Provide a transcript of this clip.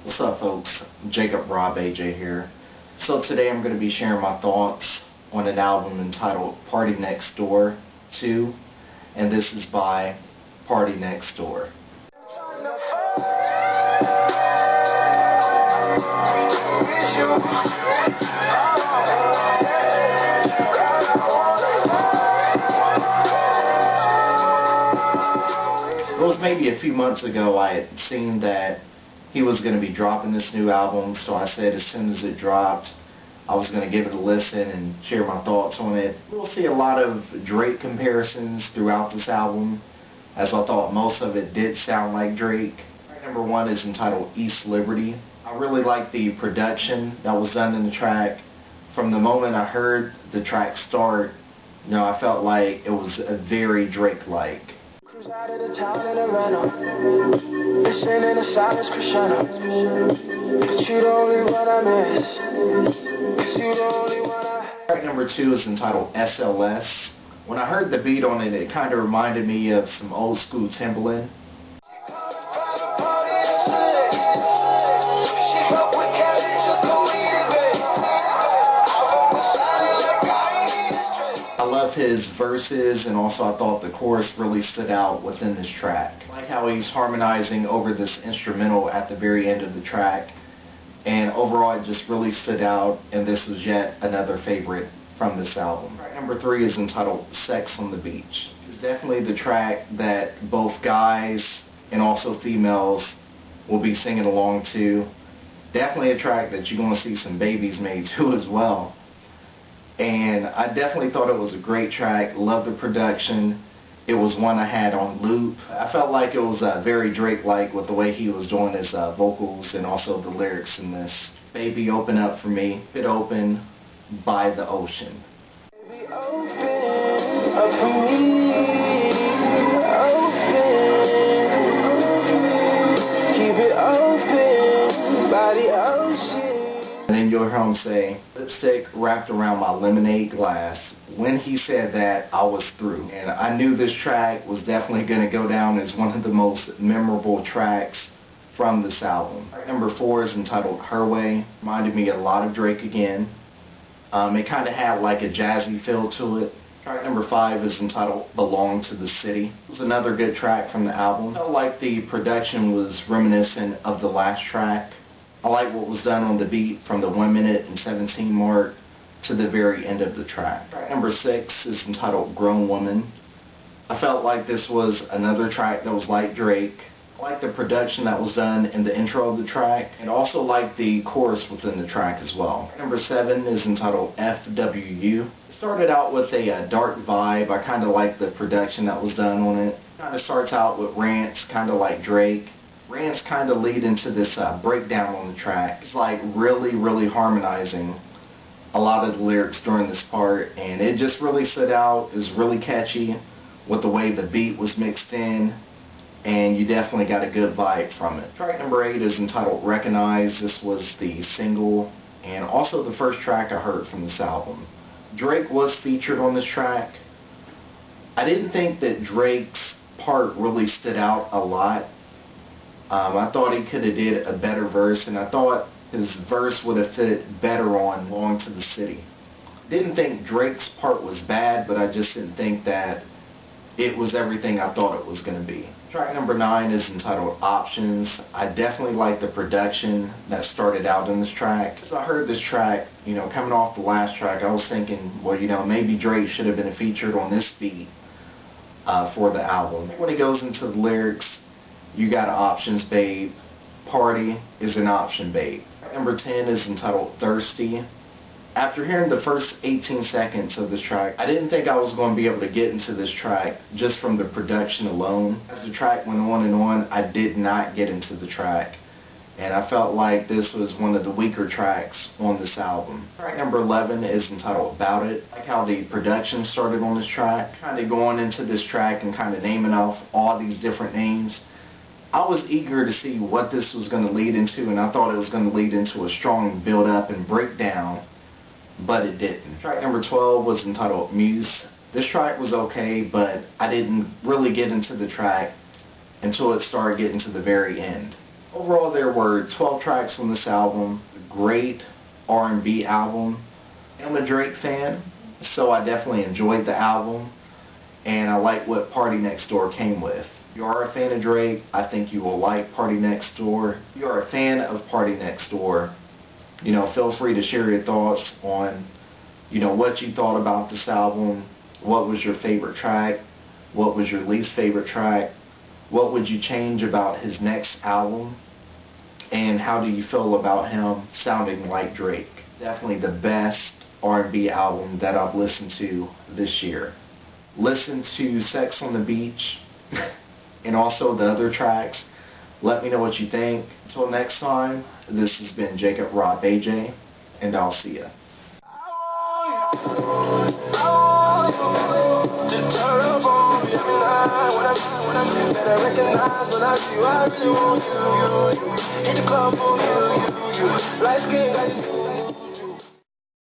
What's up, folks? Jacob Rob AJ here. So today I'm going to be sharing my thoughts on an album entitled Partynextdoor Two, and this is by Partynextdoor. It was maybe a few months ago I had seen that he was going to be dropping this new album, so I said as soon as it dropped I was going to give it a listen and share my thoughts on it. We'll see a lot of Drake comparisons throughout this album, as I thought most of it did sound like Drake. Track number 1 is entitled East Liberty. I really like the production that was done in the track. From the moment I heard the track start, I felt like it was very Drake-like. Cruise out of the town in a rental, listening to silence crescendo. But you the only one I miss, 'cause you the only one I... Track number 2 is entitled SLS. When I heard the beat on it, it kind of reminded me of some old school Timbaland. I love his verses, and also I thought the chorus really stood out within this track. I like how he's harmonizing over this instrumental at the very end of the track, and overall it just really stood out, and this was yet another favorite from this album. Track number 3 is entitled Sex on the Beach. It's definitely the track that both guys and also females will be singing along to. Definitely a track that you're going to see some babies made to as well. And I definitely thought it was a great track. Loved the production. It was one I had on loop. I felt like it was very Drake-like with the way he was doing his vocals and also the lyrics in this. Baby, open up for me. Keep it open by the ocean. Baby, open up for me. Open. Keep it open by the ocean. And then you'll hear him say, lipstick wrapped around my lemonade glass. When he said that, I was through. And I knew this track was definitely going to go down as one of the most memorable tracks from this album. Track number 4 is entitled Her Way. Reminded me a lot of Drake again. It kind of had like a jazzy feel to it. Track number 5 is entitled Belong to the City. It was another good track from the album. I felt like the production was reminiscent of the last track. I like what was done on the beat from the 1 minute and 17 mark to the very end of the track. Track number 6 is entitled Grown Woman. I felt like this was another track that was like Drake. I like the production that was done in the intro of the track, and also like the chorus within the track as well. Track number 7 is entitled FWU. It started out with a dark vibe. I kind of like the production that was done on it. Kind of starts out with rants, kind of like Drake. Rants kind of lead into this breakdown on the track. It's like really harmonizing a lot of the lyrics during this part, and it just really stood out. It was really catchy with the way the beat was mixed in, and you definitely got a good vibe from it. Track number 8 is entitled Recognize. This was the single and also the first track I heard from this album. Drake was featured on this track. I didn't think that Drake's part really stood out a lot. I thought he could have did a better verse, and I thought his verse would have fit better on Belong to the City. Didn't think Drake's part was bad, but I just didn't think that it was everything I thought it was going to be. Track number 9 is entitled Options. I definitely like the production that started out in this track. As I heard this track, coming off the last track, I was thinking, well, maybe Drake should have been featured on this beat for the album. When it goes into the lyrics, you got options, babe. Party is an option, babe. Number 10 is entitled Thirsty. After hearing the first 18 seconds of this track, I didn't think I was going to be able to get into this track just from the production alone. As the track went on and on, I did not get into the track, and I felt like this was one of the weaker tracks on this album. Track number 11 is entitled Bout It. I like how the production started on this track, kind of going into this track and kind of naming off all these different names. I was eager to see what this was going to lead into, and I thought it was going to lead into a strong build-up and breakdown, but it didn't. Track number 12 was entitled Muse. This track was okay, but I didn't really get into the track until it started getting to the very end. Overall, there were 12 tracks on this album. A great R&B album. I'm a Drake fan, so I definitely enjoyed the album, and I like what Partynextdoor came with. If you are a fan of Drake, I think you will like Partynextdoor. If you are a fan of Partynextdoor, you know, feel free to share your thoughts on, you know, what you thought about this album. What was your favorite track? What was your least favorite track? What would you change about his next album? And how do you feel about him sounding like Drake? Definitely the best R&B album that I've listened to this year. Listen to Sex on the Beach and also the other tracks. Let me know what you think. Until next time, this has been Jacob Rob AJ, and I'll see ya. Better recognize when I see you, I really want you. Hit the club for you. Light skin, got you.